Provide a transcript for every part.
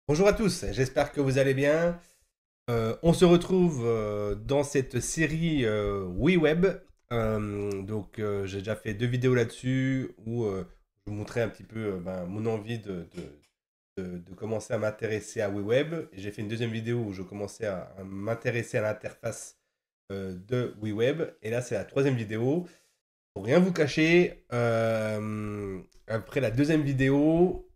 Bonjour à tous, j'espère que vous allez bien. On se retrouve dans cette série WeWeb. J'ai déjà fait deux vidéos là-dessus où je vous montrais un petit peu mon envie de commencer à m'intéresser à WeWeb. Et j'ai fait une deuxième vidéo où je commençais à m'intéresser à l'interface de WeWeb. Et là, c'est la troisième vidéo. Pour rien vous cacher, après la deuxième vidéo,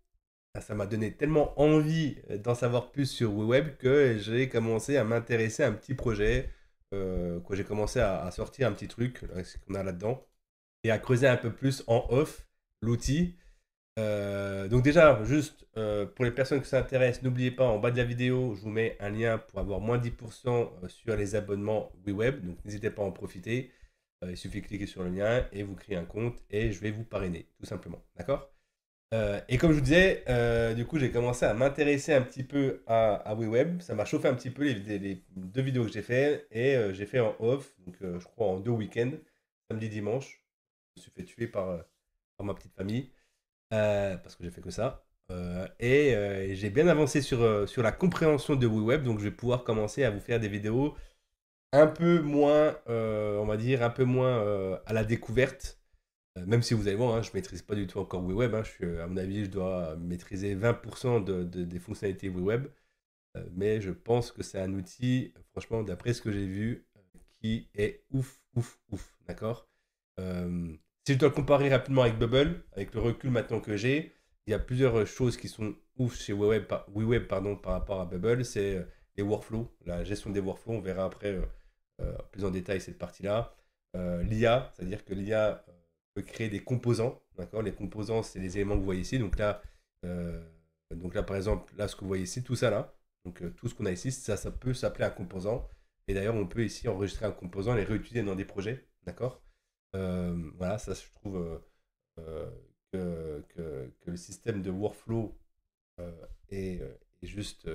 ça m'a donné tellement envie d'en savoir plus sur WeWeb que j'ai commencé à m'intéresser à un petit projet. Quoi, j'ai commencé à sortir un petit truc ce qu'on a là-dedans et à creuser un peu plus en off l'outil. Donc déjà, juste pour les personnes qui s'intéressent, n'oubliez pas, en bas de la vidéo, je vous mets un lien pour avoir moins 10% sur les abonnements WeWeb. Donc n'hésitez pas à en profiter. Il suffit de cliquer sur le lien et vous créez un compte et je vais vous parrainer, tout simplement. D'accord? Et comme je vous disais, du coup, j'ai commencé à m'intéresser un petit peu à WeWeb. Ça m'a chauffé un petit peu les deux vidéos que j'ai fait et j'ai fait en off, donc je crois en deux week-ends, samedi, dimanche. Je me suis fait tuer par ma petite famille parce que j'ai fait que ça. Et j'ai bien avancé sur la compréhension de WeWeb, donc je vais pouvoir commencer à vous faire des vidéos un peu moins, on va dire, un peu moins à la découverte. Même si vous allez voir, hein, je ne maîtrise pas du tout encore WeWeb. Hein, à mon avis, je dois maîtriser 20% des fonctionnalités WeWeb. Mais je pense que c'est un outil, franchement, d'après ce que j'ai vu, qui est ouf, ouf, ouf. D'accord. Euh, Si je dois le comparer rapidement avec Bubble, avec le recul maintenant que j'ai, il y a plusieurs choses qui sont ouf chez WeWeb, WeWeb pardon, par rapport à Bubble. C'est les workflows, la gestion des workflows. On verra après plus en détail cette partie-là. L'IA, c'est-à-dire que l'IA peut créer des composants. D'accord. Les composants, c'est les éléments que vous voyez ici. Euh, donc là, par exemple, là, ce que vous voyez ici, tout ça là, donc tout ce qu'on a ici, ça peut s'appeler un composant. Et d'ailleurs, on peut ici enregistrer un composant et les réutiliser dans des projets. D'accord. Voilà, ça, je trouve euh, que le système de workflow est juste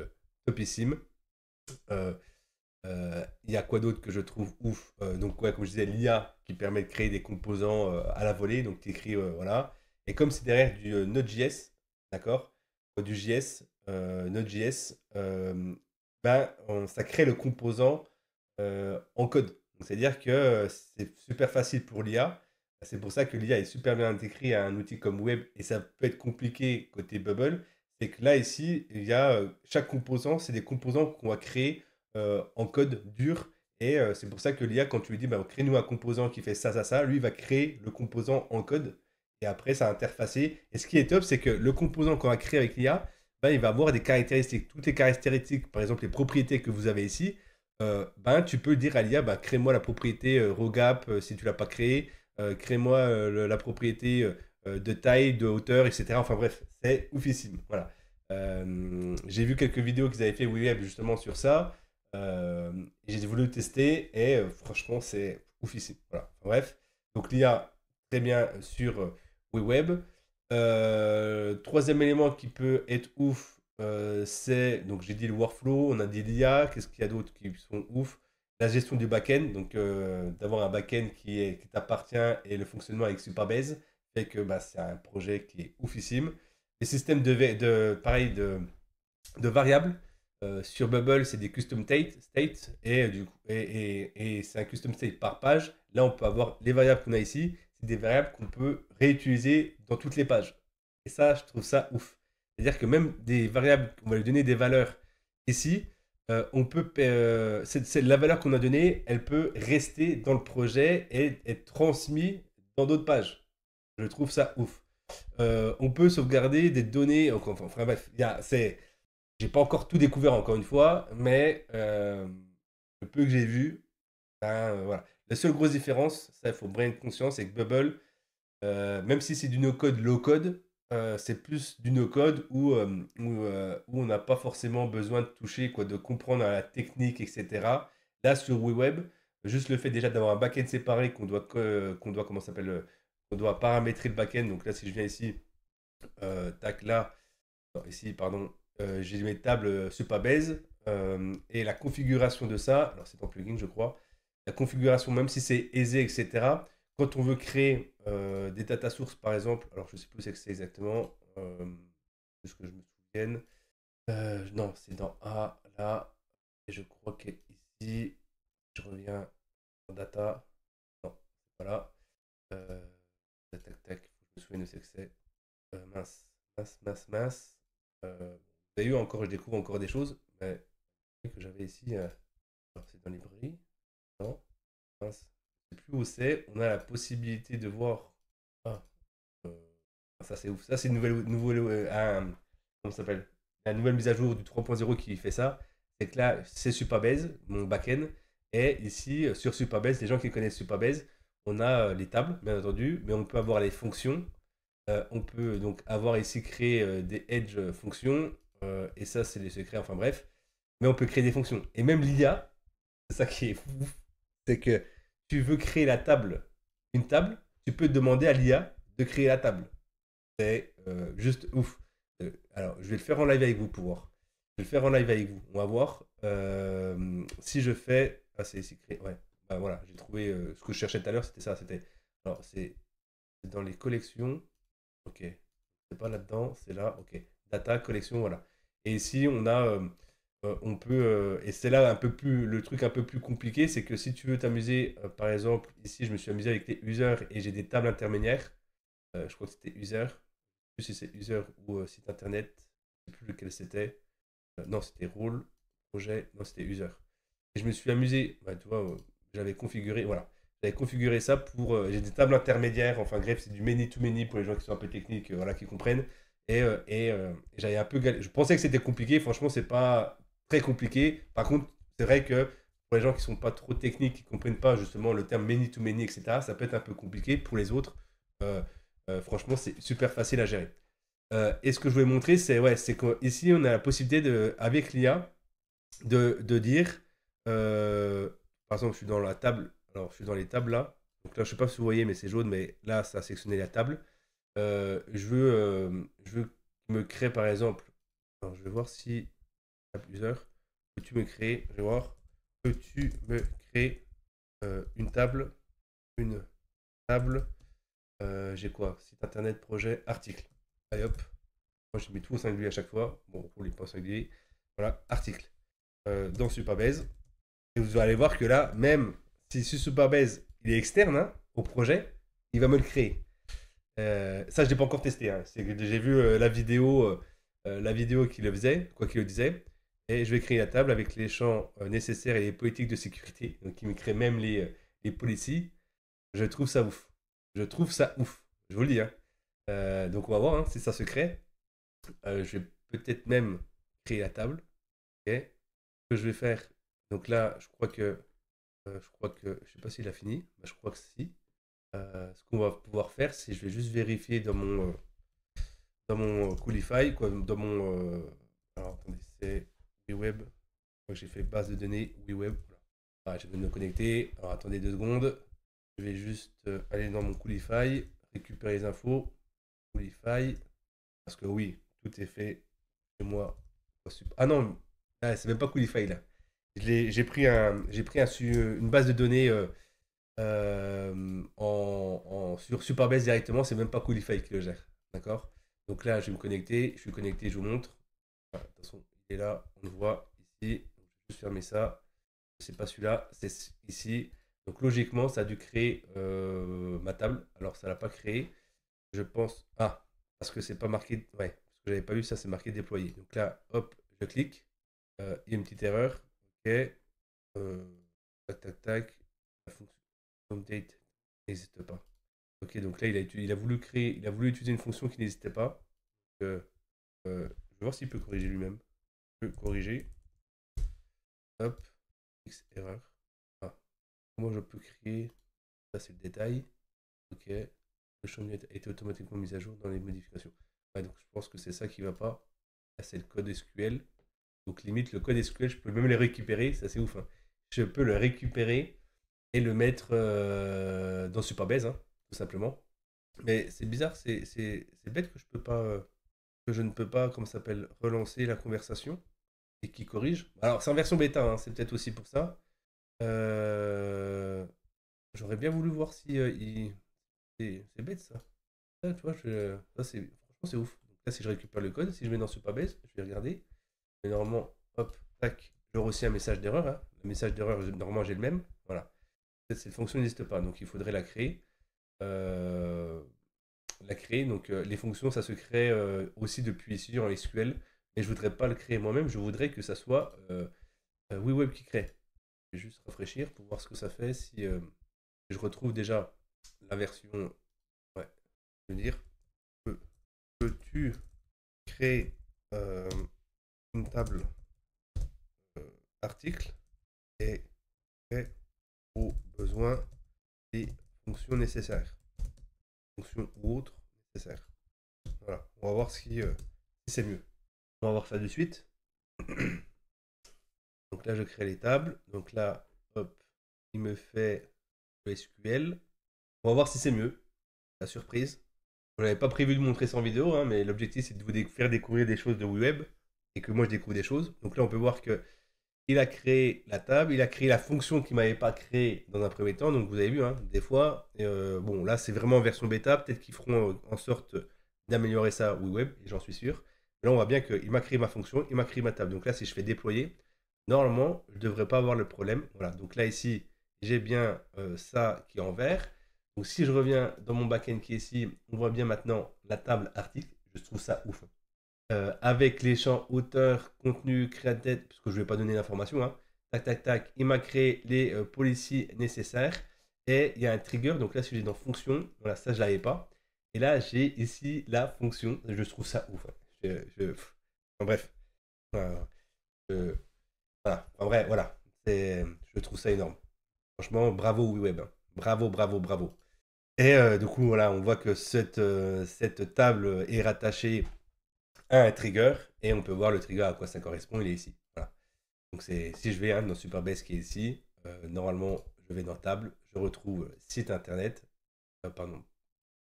topissime. Euh, il y a quoi d'autre que je trouve ouf. Donc, ouais, comme je disais, l'IA qui permet de créer des composants à la volée. Donc, tu écris, voilà. Et comme c'est derrière du Node.js, d'accord, du JS, Node.js, ça crée le composant en code. Donc, c'est-à-dire que c'est super facile pour l'IA. C'est pour ça que l'IA est super bien intégrée à un outil comme Web et ça peut être compliqué côté Bubble. C'est que là, ici, il y a chaque composant, c'est des composants qu'on va créer en code dur. Et c'est pour ça que l'IA, quand tu lui dis, bah, crée-nous un composant qui fait ça, ça, ça, lui, il va créer le composant en code. Et après, ça va interfacer. Et ce qui est top, c'est que le composant qu'on va créer avec l'IA, bah, il va avoir des caractéristiques. Toutes les caractéristiques, par exemple, les propriétés que vous avez ici, tu peux dire à l'IA, bah, crée-moi la propriété RoGap si tu ne l'as pas créé. Crée-moi la propriété de taille, de hauteur, etc. Enfin bref, c'est oufissime. Voilà. J'ai vu quelques vidéos qu'ils avaient fait Web justement sur ça. Euh, j'ai voulu tester et franchement, c'est oufissime. Voilà. Bref, donc l'IA, très bien sur WeWeb. Troisième élément qui peut être ouf, c'est, donc j'ai dit le workflow, on a dit l'IA, qu'est-ce qu'il y a d'autre qui sont ouf? La gestion du back-end, donc d'avoir un back-end qui t'appartient et le fonctionnement avec Supabase fait que bah, c'est un projet qui est oufissime. Les systèmes pareil, de variables. Sur Bubble, c'est des custom states et c'est un custom state par page. Là, on peut avoir les variables qu'on a ici, c'est des variables qu'on peut réutiliser dans toutes les pages. Et ça, je trouve ça ouf. C'est-à-dire que même des variables, on va lui donner des valeurs ici, la valeur qu'on a donnée, elle peut rester dans le projet et être transmise dans d'autres pages. Je trouve ça ouf. On peut sauvegarder des données. Enfin bref, j'ai pas encore tout découvert encore une fois, mais le peu que j'ai vu, voilà. La seule grosse différence, ça il faut bien être conscient, c'est que Bubble, même si c'est du no-code low-code, c'est plus du no-code où on n'a pas forcément besoin de toucher, quoi, de comprendre à la technique, etc. Là, sur WeWeb, juste le fait déjà d'avoir un back-end séparé comment ça s'appelle, qu'on doit paramétrer le back-end. Donc là, si je viens ici, tac, là, non, ici, pardon, j'ai mes tables Supabase et la configuration de ça, alors c'est en plugin, je crois. La configuration, même si c'est aisé, etc., quand on veut créer des data sources, par exemple, alors je ne sais plus ce que c'est exactement, juste que je me souvienne. Non, c'est dans A, là. Et je crois qu'ici, je reviens en data. Non, voilà. Euh, tac, tac, tac. Faut que je me souvienne de ce que c'est. Mince, mince, mince, mince. Vous avez vu encore, je découvre encore des choses. Mais que j'avais ici. Alors, c'est dans les librairie. Non, mince. Je sais plus où c'est. On a la possibilité de voir. Ah, euh, ça c'est ouf. Ça c'est une comment ça s'appelle? La nouvelle mise à jour du 3.0 qui fait ça. C'est que là, c'est Supabase, mon backend. Et ici, sur Supabase, les gens qui connaissent Supabase, on a les tables, bien entendu, mais on peut avoir les fonctions. On peut donc avoir ici créé des edge fonctions. Et ça, c'est les secrets, enfin bref. Mais on peut créer des fonctions. Et même l'IA, c'est ça qui est fou, c'est que tu veux créer la table, une table, tu peux demander à l'IA de créer la table. C'est juste ouf. Alors, je vais le faire en live avec vous pour voir. Je vais le faire en live avec vous. On va voir. Si je fais. Ah, c'est ici créé. Ouais. Bah, voilà, j'ai trouvé ce que je cherchais tout à l'heure, c'était ça. C'était. Alors, c'est dans les collections. Ok. C'est pas là-dedans, c'est là. Ok. Data, collection, voilà. Et ici, on a. On peut. Et c'est là un peu plus. Le truc un peu plus compliqué, c'est que si tu veux t'amuser, par exemple, ici, je me suis amusé avec les users et j'ai des tables intermédiaires. Je crois que c'était user plus si c'est user ou site internet, je ne sais plus lequel c'était. Non, c'était rôle, projet, non, c'était user. Et je me suis amusé, bah, tu vois, j'avais configuré, voilà. J'avais configuré ça pour. J'ai des tables intermédiaires, enfin bref, c'est du many to many pour les gens qui sont un peu techniques, voilà, qui comprennent. Et j'avais un peu Je pensais que c'était compliqué, franchement, c'est pas très compliqué. Par contre, c'est vrai que pour les gens qui sont pas trop techniques, qui comprennent pas justement le terme many to many, etc., ça peut être un peu compliqué. Pour les autres, euh, franchement, c'est super facile à gérer. Et ce que je voulais montrer, c'est ouais, c'est qu'ici, on a la possibilité, avec l'IA, de dire, euh, par exemple, je suis dans la table, alors je suis dans les tables là, donc là, je sais pas si vous voyez, mais c'est jaune, mais là, ça a sectionné la table. Je veux me créer, par exemple, alors je vais voir si, plusieurs, peux-tu me créer, je vais voir, peux-tu me créer une table, j'ai quoi? Site internet, projet, article. Allez hop. Moi, je mets tout au singulier à chaque fois. Bon, pour les pas au singulier. Voilà, article. Dans Supabase. Et vous allez voir que là, même si Supabase il est externe hein, au projet, il va me le créer. Ça, je ne l'ai pas encore testé. Hein. C'est que j'ai vu la vidéo qui le faisait, quoi qu'il le disait. Et je vais créer la table avec les champs nécessaires et les politiques de sécurité. Donc, il me crée même les policies. Je trouve ça ouf. Je trouve ça ouf. Je vous le dis. Hein. Donc, on va voir hein, si ça se crée. Je vais peut-être même créer la table. Ok. Ce que je vais faire. Donc là, je sais pas s'il a fini. Bah, je crois que si. Ce qu'on va pouvoir faire, c'est je vais juste vérifier dans mon Coolify, quoi, alors attendez, c'est WeWeb. J'ai fait base de données WeWeb. Voilà. Ah, je vais me connecter. Alors attendez 2 secondes. Je vais juste aller dans mon Coolify, récupérer les infos. Coolify. Parce que oui, tout est fait chez moi. Ah non, ah, c'est même pas Coolify là. J'ai pris une base de données sur Supabase directement, c'est même pas Coolify qui le gère. D'accord. Donc là, je vais me connecter, je suis connecté, je vous montre. Voilà, de toute façon, il est là, on le voit ici. Donc, je vais juste fermer ça. C'est pas celui-là, c'est ici. Donc logiquement, ça a dû créer ma table. Alors ça l'a pas créé. Je pense. Ah, parce que c'est pas marqué. Ouais, parce que j'avais pas vu ça, c'est marqué déployer. Donc là, hop, je clique. Il y a une petite erreur. Ok. Tac, tac, tac. La fonction update n'existe pas. Ok, donc là, il a voulu utiliser une fonction qui n'existait pas. Donc, je vais voir s'il peut corriger lui-même. Il peut corriger. Hop, X erreur. Ah, comment je peux créer. Ça, c'est le détail. Ok. Le champ a été automatiquement mis à jour dans les modifications. Ouais, donc je pense que c'est ça qui va pas. Là, c'est le code SQL. Donc limite, le code SQL, je peux même le récupérer. Ça, c'est ouf. Hein. Je peux le récupérer et le mettre dans Supabase, hein, tout simplement. Mais c'est bizarre, c'est bête que je ne peux pas, comment ça s'appelle, relancer la conversation et qui corrige. Alors c'est en version bêta, hein, c'est peut-être aussi pour ça. Euh, J'aurais bien voulu voir si c'est bête ça. Ça, tu vois, ça c'est franchement c'est ouf. Donc là si je récupère le code, si je mets dans Supabase, je vais regarder. Et normalement, hop, tac, j'aurai aussi un message d'erreur. Hein. Le message d'erreur, normalement, j'ai le même. Voilà. Cette fonction n'existe pas, donc il faudrait la créer. Euh, donc les fonctions, ça se crée aussi depuis ici en SQL. Mais je voudrais pas le créer moi-même, je voudrais que ça soit WeWeb qui crée. Je vais juste rafraîchir pour voir ce que ça fait si je retrouve déjà la version. Ouais, je veux dire, peux-tu créer une table article et créer au besoin les fonctions nécessaires, fonctions ou autres nécessaires. Voilà, on va voir si c'est mieux. On va voir ça de suite. Donc là, je crée les tables. Donc là, hop, il me fait le SQL. On va voir si c'est mieux. La surprise. Je n'avais pas prévu de montrer ça en vidéo, hein, mais l'objectif c'est de vous faire découvrir des choses de WeWeb et que moi je découvre des choses. Donc là, on peut voir que il a créé la table, il a créé la fonction qu'il ne m'avait pas créée dans un premier temps. Donc vous avez vu, hein, des fois, bon là c'est vraiment en version bêta, peut-être qu'ils feront en sorte d'améliorer ça WeWeb, et j'en suis sûr. Mais là on voit bien qu'il m'a créé ma fonction, il m'a créé ma table. Donc là si je fais déployer, normalement je ne devrais pas avoir le problème. Voilà, donc là ici j'ai bien ça qui est en vert. Donc si je reviens dans mon backend qui est ici, on voit bien maintenant la table article. Je trouve ça ouf. Avec les champs auteur, contenu, created, parce que je ne vais pas donner l'information. Hein. Tac, tac, tac. Il m'a créé les policies nécessaires. Et il y a un trigger. Donc là, si j'ai dans fonction, voilà, ça, je ne l'avais pas. Et là, j'ai ici la fonction. Je trouve ça ouf. Hein. En bref. Voilà. En vrai, voilà. Je trouve ça énorme. Franchement, bravo WeWeb. Hein. Bravo, bravo, bravo. Et du coup, voilà, on voit que cette table est rattachée à un trigger et on peut voir le trigger à quoi ça correspond. Il est ici. Voilà. Donc si je vais dans Superbase qui est ici, normalement, je vais dans table, je retrouve site internet, pardon,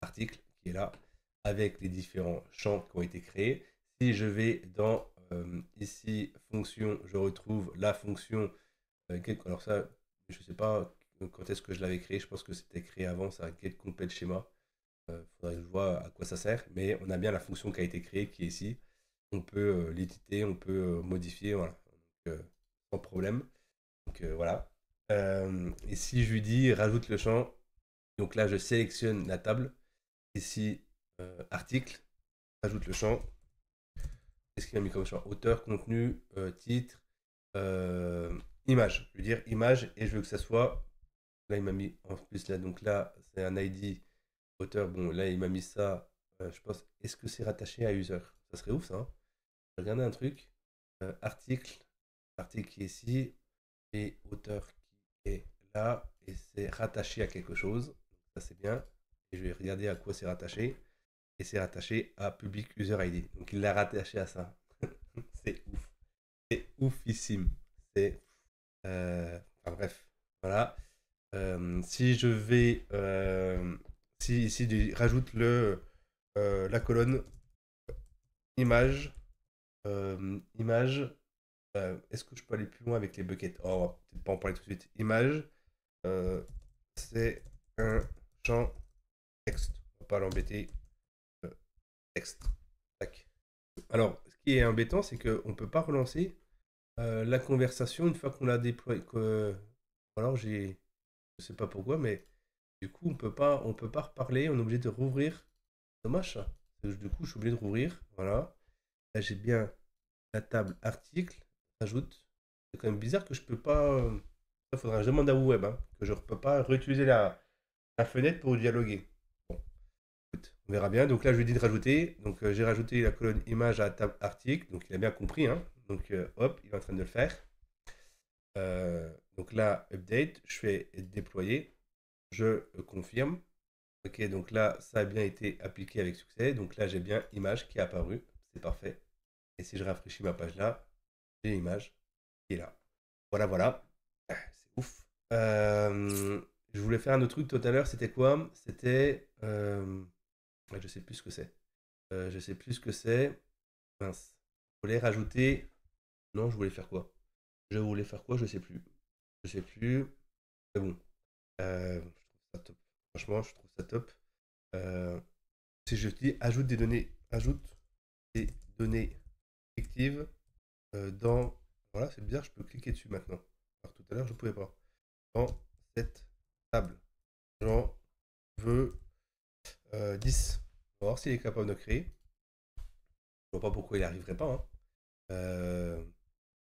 article qui est là avec les différents champs qui ont été créés. Si je vais dans ici fonction, je retrouve la fonction. Alors ça, je sais pas quand est-ce que je l'avais créé. Je pense que c'était créé avant. Ça get complete schéma. Faudrait que je vois à quoi ça sert. Mais on a bien la fonction qui a été créée qui est ici. On peut l'éditer, on peut modifier, voilà. Donc, sans problème. Donc voilà. Et si je lui dis rajoute le champ, donc là je sélectionne la table. Ici, article, rajoute le champ. Qu'est-ce qu'il a mis comme champ? Auteur, contenu, titre, image. Je veux dire image et je veux que ça soit. Là, il m'a mis en plus là, donc là, c'est un ID auteur. Bon, là, il m'a mis ça. Je pense, est-ce que c'est rattaché à user? Ça serait ouf ça. Hein. Je vais regarder un truc. Article, article qui est ici et auteur qui est là et c'est rattaché à quelque chose. Ça c'est bien. Et je vais regarder à quoi c'est rattaché. Et c'est rattaché à Public User ID. Donc il l'a rattaché à ça. C'est ouf. C'est oufissime. C'est. Enfin bref. Voilà. Si je vais. Si ici je rajoute la colonne image. Image. Est-ce que je peux aller plus loin avec les buckets? Oh, on va peut-être pas en parler tout de suite. Image. C'est un champ texte. On va pas l'embêter. Texte. Tac. Alors, ce qui est embêtant, c'est qu'on ne peut pas relancer la conversation une fois qu'on l'a déployé. Alors, je sais pas pourquoi, mais du coup, on peut pas reparler. On est obligé de rouvrir. Dommage ça. Du coup, je suis obligé de rouvrir. Voilà. Là, j'ai bien la table article. Ajoute. C'est quand même bizarre que je peux pas. Il faudra que je demande à WeWeb hein, que je ne peux pas réutiliser la fenêtre pour dialoguer. Bon, écoute, on verra bien. Donc là, je lui dis de rajouter. Donc j'ai rajouté la colonne image à la table article. Donc il a bien compris. Hein. Donc hop, il est en train de le faire. Donc là, update. Je fais déployer. Je confirme. Ok, donc là, ça a bien été appliqué avec succès. Donc là, j'ai bien image qui est apparue. C'est parfait. Et si je rafraîchis ma page là, j'ai l'image qui est là. Voilà, voilà. C'est ouf. Je voulais faire un autre truc tout à l'heure. C'était quoi? C'était. Ouais, je sais plus ce que c'est. Je sais plus ce que c'est. Mince. Je voulais rajouter. Non, je voulais faire quoi? Je voulais faire quoi? Je sais plus. Je sais plus. C'est bon. Je trouve ça top. Franchement, je trouve ça top. Euh, Si je dis ajoute des données. Ajoute des données fictives. dans... Voilà, c'est bizarre, je peux cliquer dessus maintenant. Alors tout à l'heure, je ne pouvais pas. Dans cette table, j'en veux 10. On va voir s'il est capable de créer. Je vois pas pourquoi il n'y arriverait pas, hein.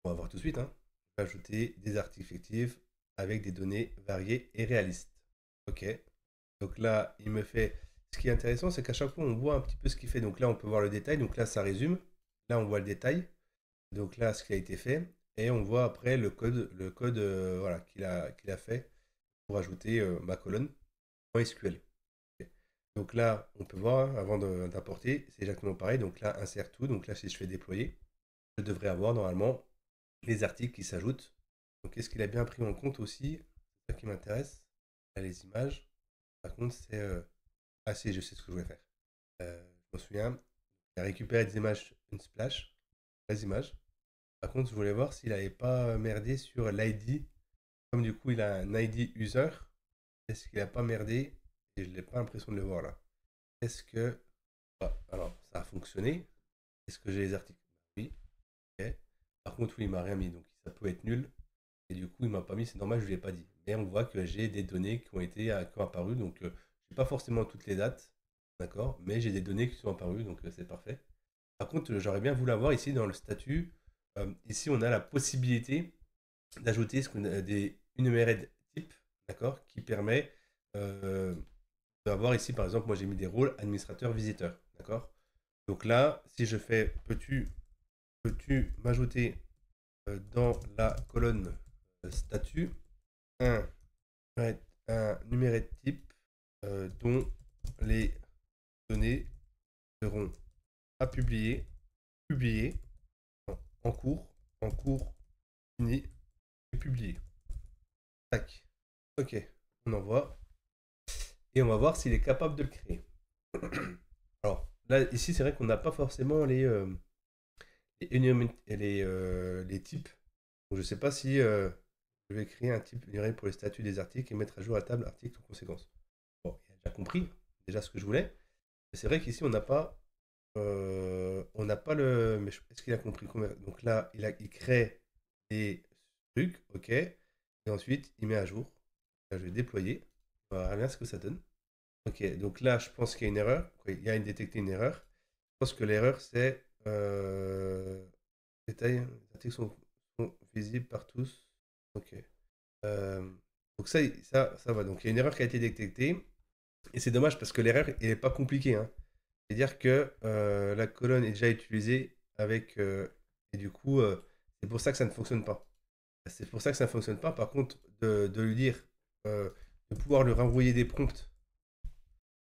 On va voir tout de suite, hein. Ajouter des articles fictifs avec des données variées et réalistes. Ok. Donc là, il me fait... Ce qui est intéressant, c'est qu'à chaque fois, on voit un petit peu ce qu'il fait. Donc là, on peut voir le détail. Donc là, ça résume. Là, on voit le détail. Donc là, ce qui a été fait. Et on voit après le code voilà, qu'il a fait pour ajouter ma colonne en SQL. Ok. Donc là, on peut voir, hein, avant d'importer, c'est exactement pareil. Donc là, insère tout. Donc là, si je fais déployer, je devrais avoir normalement les articles qui s'ajoutent. Donc est-ce qu'il a bien pris en compte aussi? C'est ça qui m'intéresse. Là, les images. Par contre, c'est... Ah si, je sais ce que je voulais faire. Je me souviens. Il a récupéré des images, une splash, les images. Par contre, je voulais voir s'il n'avait pas merdé sur l'ID. Comme du coup, il a un ID user. Est-ce qu'il n'a pas merdé? Et je n'ai pas l'impression de le voir là. Est-ce que... Ah, alors, ça a fonctionné. Est-ce que j'ai les articles? Oui. Ok. Par contre, oui, il m'a rien mis. Donc, ça peut être nul. Et du coup, il m'a pas mis. C'est normal, je ne lui ai pas dit. Mais on voit que j'ai des données qui ont apparu. Donc, je n'ai pas forcément toutes les dates. D'accord? Mais j'ai des données qui sont apparues. Donc, c'est parfait. Par contre, j'aurais bien voulu avoir ici dans le statut. Ici, on a la possibilité d'ajouter ce qu'on a des enumerate types, d'accord, qui permet d'avoir ici, par exemple, moi j'ai mis des rôles administrateur visiteur, d'accord. Donc là, si je fais peux-tu m'ajouter dans la colonne statut un, un numéraire type dont les données seront à publier en cours, fini et publié. Tac. Ok, on envoie. Et on va voir s'il est capable de le créer. Alors, là, ici, c'est vrai qu'on n'a pas forcément les types. Donc, je ne sais pas si je vais créer un type pour les statuts des articles et mettre à jour la table article en conséquence. Bon, il a déjà compris déjà ce que je voulais. C'est vrai qu'ici, on n'a pas le... Mais est-ce qu'il a compris combien? Donc là, il crée des trucs, ok. Et ensuite, il met à jour. Là, je vais déployer. On va voir bien ce que ça donne. Ok, donc là, je pense qu'il y a une erreur. Il y a détecté une erreur. Je pense que l'erreur, c'est détail, les articles sont visibles par tous. Ok. Euh, donc ça va. Donc il y a une erreur qui a été détectée. Et c'est dommage parce que l'erreur, elle n'est pas compliquée, hein. C'est-à-dire que la colonne est déjà utilisée avec... et du coup, c'est pour ça que ça ne fonctionne pas. C'est pour ça que ça ne fonctionne pas. Par contre, de lui dire, de pouvoir lui renvoyer des prompts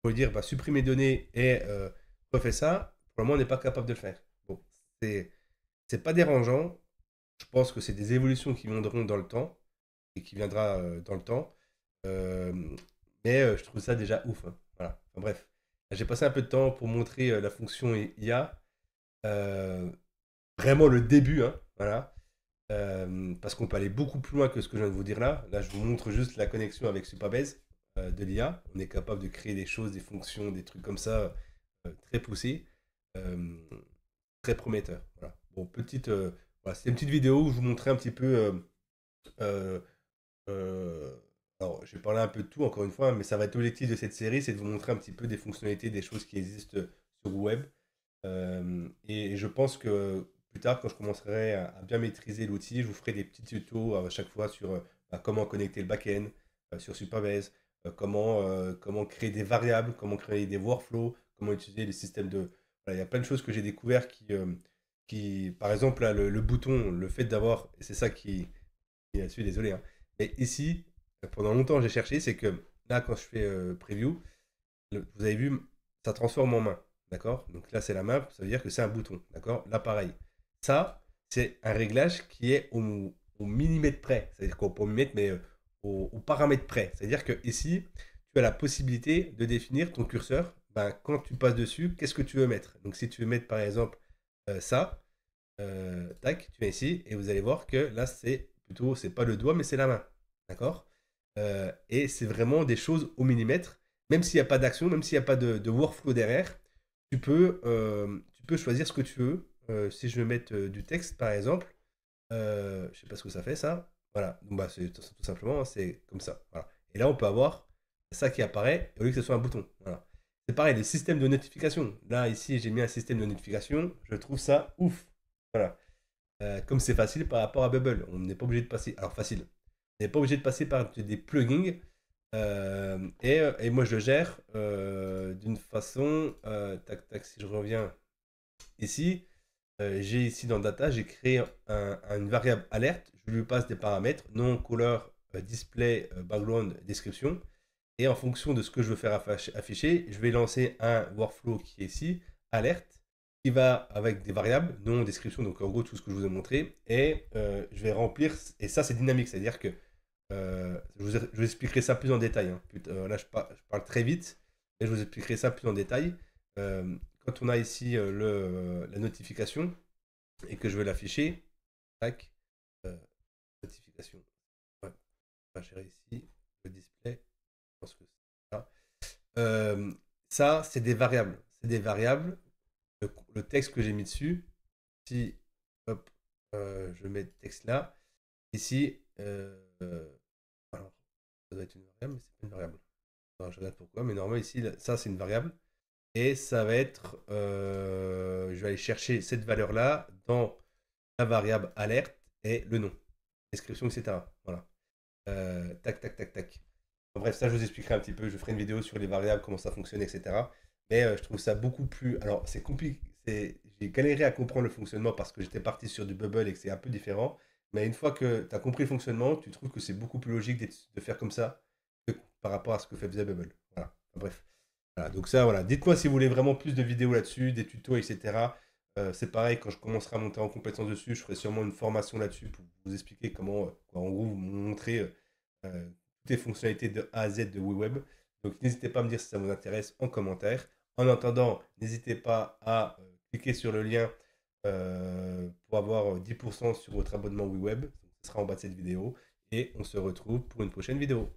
pour lui dire bah, supprime mes données et refais ça, pour le moment, on n'est pas capable de le faire. Bon, c'est pas dérangeant. Je pense que c'est des évolutions qui viendront dans le temps et qui viendra dans le temps. Euh, mais je trouve ça déjà ouf, hein. Voilà. Enfin, bref, j'ai passé un peu de temps pour montrer la fonction IA. Euh, Vraiment le début, hein, voilà. Parce qu'on peut aller beaucoup plus loin que ce que je viens de vous dire là. Là, je vous montre juste la connexion avec Supabase de l'IA. On est capable de créer des choses, des fonctions, des trucs comme ça très poussés, euh, très prometteurs. Voilà. Bon, voilà, c'est une petite vidéo où je vous montrais un petit peu. Euh, euh, alors, je vais parler un peu de tout encore une fois, mais ça va être l'objectif de cette série, c'est de vous montrer un petit peu des fonctionnalités, des choses qui existent sur le web. Et je pense que plus tard, quand je commencerai à bien maîtriser l'outil, je vous ferai des petits tutos à chaque fois sur bah, comment connecter le back-end, sur Supabase, comment créer des variables, comment créer des workflows, comment utiliser les systèmes de... Voilà, il y a plein de choses que j'ai découvert par exemple, là, le bouton, le fait d'avoir, et c'est ça qui là-dessus, désolé, hein, mais ici, pendant longtemps, j'ai cherché, c'est que là, quand je fais preview, vous avez vu, ça transforme en main. D'accord? Donc là, c'est la main, ça veut dire que c'est un bouton. D'accord? Là, pareil. Ça, c'est un réglage qui est au millimètre près. C'est-à-dire qu'au pas au millimètre, mais au paramètre près. C'est-à-dire que ici, tu as la possibilité de définir ton curseur. Ben, quand tu passes dessus, qu'est-ce que tu veux mettre? Donc, si tu veux mettre, par exemple, ça, tac, tu viens ici et vous allez voir que là, c'est pas le doigt, mais c'est la main. D'accord? Et c'est vraiment des choses au millimètre. Même s'il n'y a pas d'action, même s'il n'y a pas de workflow derrière, tu peux choisir ce que tu veux. si je veux mettre du texte, par exemple, je sais pas ce que ça fait, ça. Voilà. Donc, bah, c'est tout simplement, c'est comme ça. Voilà. Et là, on peut avoir ça qui apparaît au lieu que ce soit un bouton. Voilà. C'est pareil, les systèmes de notification. Là, ici, j'ai mis un système de notification. Je trouve ça ouf. Voilà. Comme c'est facile par rapport à Bubble. On n'est pas obligé de passer. Alors, facile. On n'est pas obligé de passer par des plugins. Et moi, je le gère d'une façon. Tac, tac, si je reviens ici. J'ai ici dans Data, j'ai créé une variable alerte. Je lui passe des paramètres, nom, couleur, display, background, description. Et en fonction de ce que je veux faire afficher, je vais lancer un workflow qui est ici, alerte, qui va avec des variables, nom, description, donc en gros tout ce que je vous ai montré. Et je vais remplir, et ça c'est dynamique, c'est-à-dire que je vous expliquerai ça plus en détail, hein. Là je parle très vite, et je vous expliquerai ça plus en détail. Quand on a ici la notification et que je vais l'afficher, tac, euh, notification. Ouais, on va gérer ici le display. Je pense que c'est ça. Ça, c'est des variables. C'est des variables. Le texte que j'ai mis dessus, si hop, je mets le texte là, ici, alors, ça doit être une variable, mais c'est pas une variable. Alors, je regarde pourquoi, mais normalement ici, ça c'est une variable. Et ça va être, je vais aller chercher cette valeur-là dans la variable alerte et le nom, description, etc. Voilà. Tac, tac, tac, tac. En bref, ça, je vous expliquerai un petit peu. Je ferai une vidéo sur les variables, comment ça fonctionne, etc. Mais je trouve ça beaucoup plus. Alors, c'est compliqué. J'ai galéré à comprendre le fonctionnement parce que j'étais parti sur du bubble et que c'est un peu différent. Mais une fois que tu as compris le fonctionnement, tu trouves que c'est beaucoup plus logique de faire comme ça que par rapport à ce que faisait Bubble. Voilà. Enfin, bref. Voilà, donc ça, voilà. Dites-moi si vous voulez vraiment plus de vidéos là-dessus, des tutos, etc. C'est pareil, quand je commencerai à monter en compétence dessus, je ferai sûrement une formation là-dessus pour vous expliquer comment, en gros, vous montrer toutes les fonctionnalités de A à Z de WeWeb. Donc n'hésitez pas à me dire si ça vous intéresse en commentaire. En attendant, n'hésitez pas à cliquer sur le lien pour avoir 10% sur votre abonnement WeWeb. Ce sera en bas de cette vidéo. Et on se retrouve pour une prochaine vidéo.